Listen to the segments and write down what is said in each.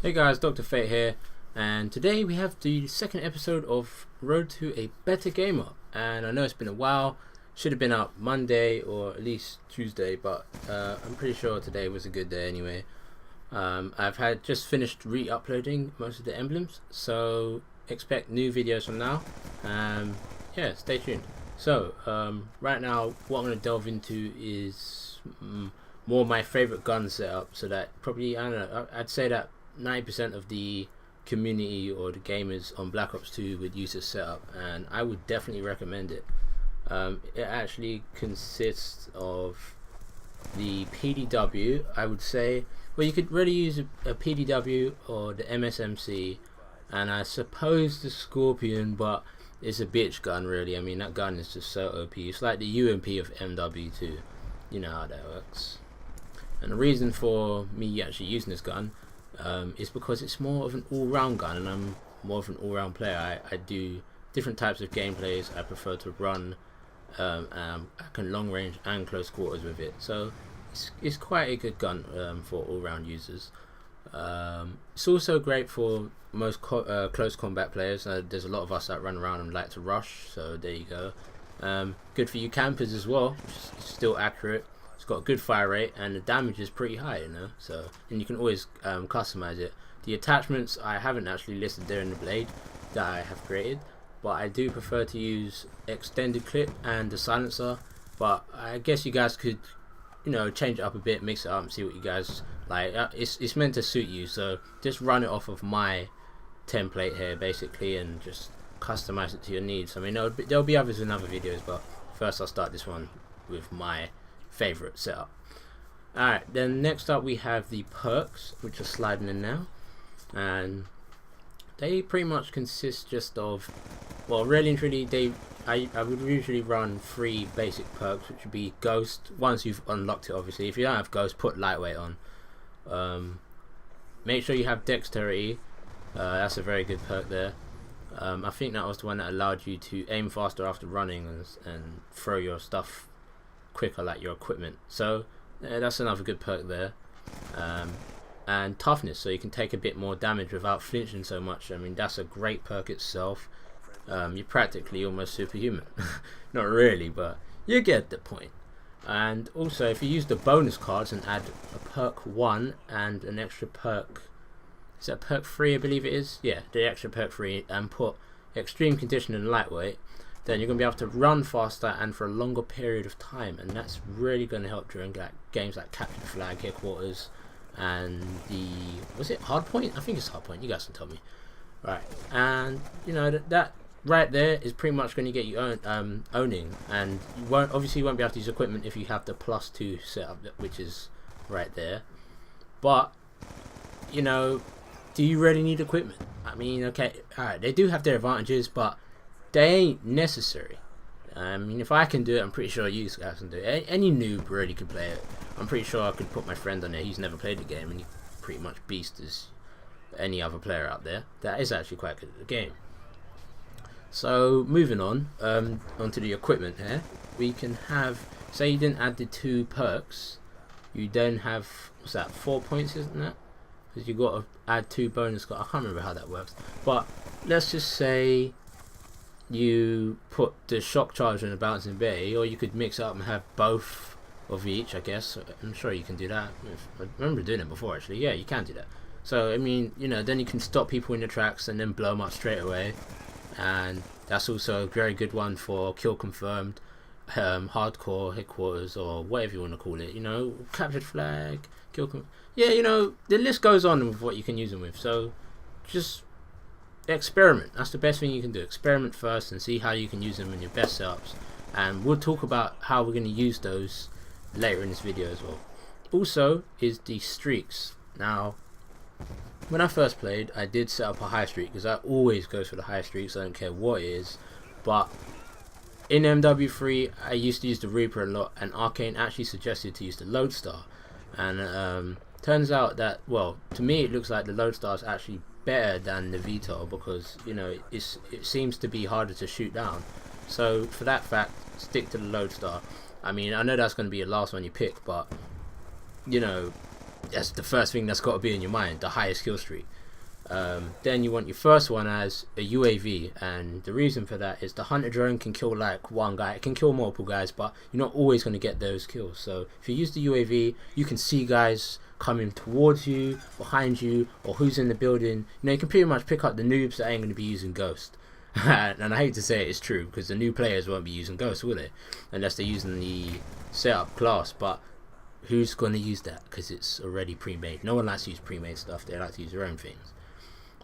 Hey guys, DR.Fayt here, and today we have the second episode of Road to a Better Gamer. And I know it's been a while, should have been out Monday or at least Tuesday, but I'm pretty sure today was a good day anyway. I've had just finished re-uploading most of the emblems, so expect new videos from now. Yeah, stay tuned. So right now what I'm going to delve into is more my favorite gun setup, so that probably, I don't know, I'd say that 90% of the community or the gamers on Black Ops 2 would use this setup, and I would definitely recommend it. It actually consists of the PDW, I would say. Well, you could really use a PDW or the MSMC, and I suppose the Scorpion, but it's a bitch gun really. I mean, that gun is just so OP. It's like the UMP of MW2. You know how that works. And the reason for me actually using this gun is because it's more of an all-round gun, and I'm more of an all-round player. I do different types of gameplays. I prefer to run. I can long range and close quarters with it, so it's quite a good gun for all-round users. It's also great for most close combat players. There's a lot of us that run around and like to rush, so there you go. Good for you campers as well, which is still accurate. It's got a good fire rate and the damage is pretty high, you know. So, and you can always customize it. The attachments I haven't actually listed there in the blade that I have created, but I do prefer to use extended clip and the silencer. But I guess you guys could, you know, change it up a bit, mix it up, and see what you guys like. It's meant to suit you, so just run it off of my template here basically, and just customize it to your needs. I mean, there'll be others in other videos, but first I'll start this one with my favorite setup. Alright, then next up we have the perks, which are sliding in now, and they pretty much consist just of, well, really and truly, I would usually run 3 basic perks, which would be Ghost. Once you've unlocked it, obviously. If you don't have Ghost, put Lightweight on. Make sure you have Dexterity. That's a very good perk there. I think that was the one that allowed you to aim faster after running and throw your stuff quicker, like your equipment. So that's another good perk there. And Toughness, so you can take a bit more damage without flinching so much. I mean, that's a great perk itself. You're practically almost superhuman. Not really, but you get the point. And also, if you use the bonus cards and add a perk 1 and an extra perk, is that perk 3, I believe it is? Yeah, the extra perk 3, and put Extreme Condition and Lightweight, then you're going to be able to run faster and for a longer period of time, and that's really going to help during games like Capture the Flag, Headquarters, and was it Hardpoint? I think it's Hardpoint, you guys can tell me. Right, and you know, that right there is pretty much going to get you owning, and you obviously won't be able to use equipment if you have the +2 setup, which is right there. But, you know, do you really need equipment? I mean, okay, alright, they do have their advantages, but they ain't necessary. I mean, if I can do it, I'm pretty sure you guys can do it. Any noob really could play it. I'm pretty sure I could put my friend on there. He's never played the game, and he's pretty much beast as any other player out there. That is actually quite good at the game. So moving on, onto the equipment here, we can have, say you didn't add the 2 perks, you then have, what's that, 4 points, isn't that? Because you've got to add 2 bonus cards. I can't remember how that works, but let's just say you put the shock charge and the bouncing bay, or you could mix it up and have both of each, I guess. I'm sure you can do that. I remember doing it before, actually. Yeah, you can do that. So I mean, you know, then you can stop people in the tracks and then blow them up straight away, and that's also a very good one for kill confirmed, hardcore, headquarters, or whatever you want to call it. You know, captured flag, yeah, you know, the list goes on with what you can use them with. So just experiment. That's the best thing you can do. Experiment first and see how you can use them in your best setups, and we'll talk about how we're going to use those later in this video as well. Also is the streaks. Now, when I first played, I did set up a high streak, because I always go for the high streaks. I don't care what it is. But in MW3, I used to use the Reaper a lot, and Arcane actually suggested to use the Lodestar. And turns out that, well, to me it looks like the Lodestar is actually better than the VTOL, because, you know, it seems to be harder to shoot down. So for that fact, stick to the Lodestar. I mean, I know that's going to be the last one you pick, but, you know, that's the first thing that's got to be in your mind, the highest kill streak. Then you want your first one as a UAV, and the reason for that is the hunter drone can kill like one guy, it can kill multiple guys, but you're not always going to get those kills. So if you use the UAV, you can see guys coming towards you, behind you, or who's in the building. You know, you can pretty much pick up the noobs that ain't going to be using Ghost. And I hate to say it's true, because the new players won't be using Ghost, will they? Unless they're using the setup class, but who's going to use that? Because it's already pre-made. No one likes to use pre-made stuff, they like to use their own things.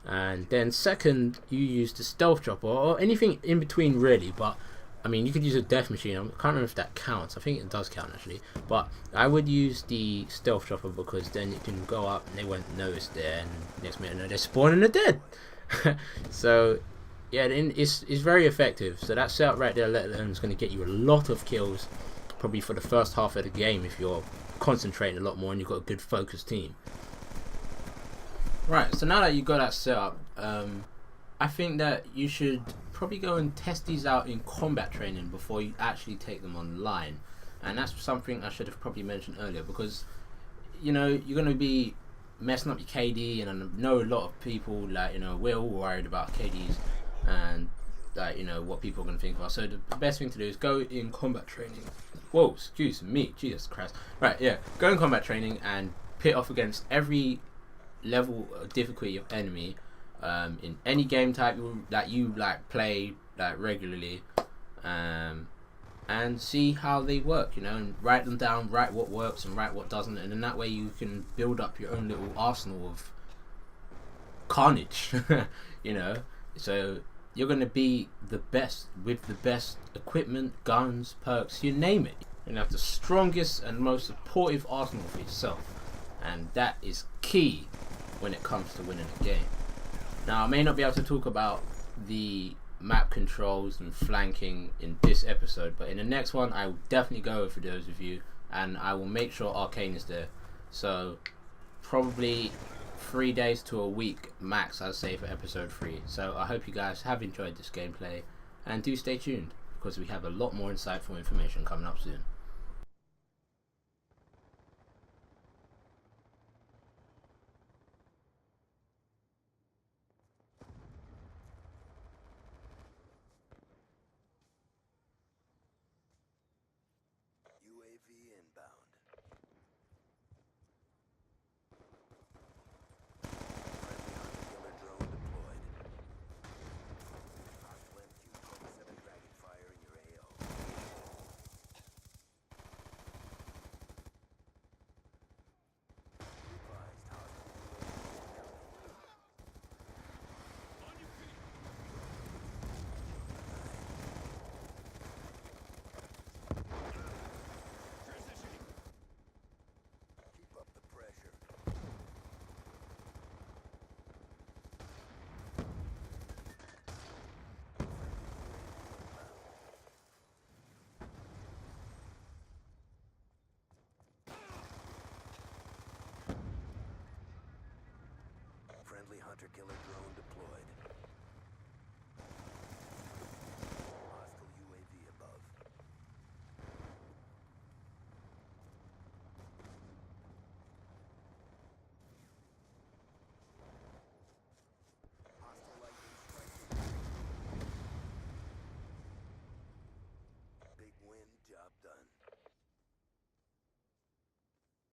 And then second, you use the stealth chopper or anything in between really, but I mean you could use a death machine. I can't remember if that counts. I think it does count actually, but I would use the stealth chopper because then it can go up and they won't notice there, and next minute they're spawning the dead. So yeah, it's very effective. So that setup right there alone is going to get you a lot of kills, probably for the first half of the game if you're concentrating a lot more and you've got a good focused team. Right, so now that you got that set up, I think that you should probably go and test these out in combat training before you actually take them online. And that's something I should have probably mentioned earlier, because you know you're going to be messing up your KD, and I know a lot of people, like, you know, we're all worried about KDs and like, you know, what people are going to think of us. So the best thing to do is go in combat training. Whoa, excuse me, Jesus Christ. Right, yeah, go in combat training and pit off against every level of difficulty of enemy in any game type that you like play like regularly, and see how they work, you know, and write them down, write what works and write what doesn't, and then that way you can build up your own little arsenal of carnage. You know, so you're going to be the best with the best equipment, guns, perks, you name it. You're going to have the strongest and most supportive arsenal for yourself, and that is key when it comes to winning a game. Now, I may not be able to talk about the map controls and flanking in this episode, but in the next one I will definitely go over those with you, and I will make sure Arcane is there. So probably 3 days to a week max, I'd say, for episode 3. So I hope you guys have enjoyed this gameplay, and do stay tuned because we have a lot more insightful information coming up soon. UAV inbound. Friendly hunter-killer drone deployed. Hostile MQ-27 dragging fire in your AO. Revised hostile. On your feet. Keep up the pressure. Friendly hunter-killer drone deployed.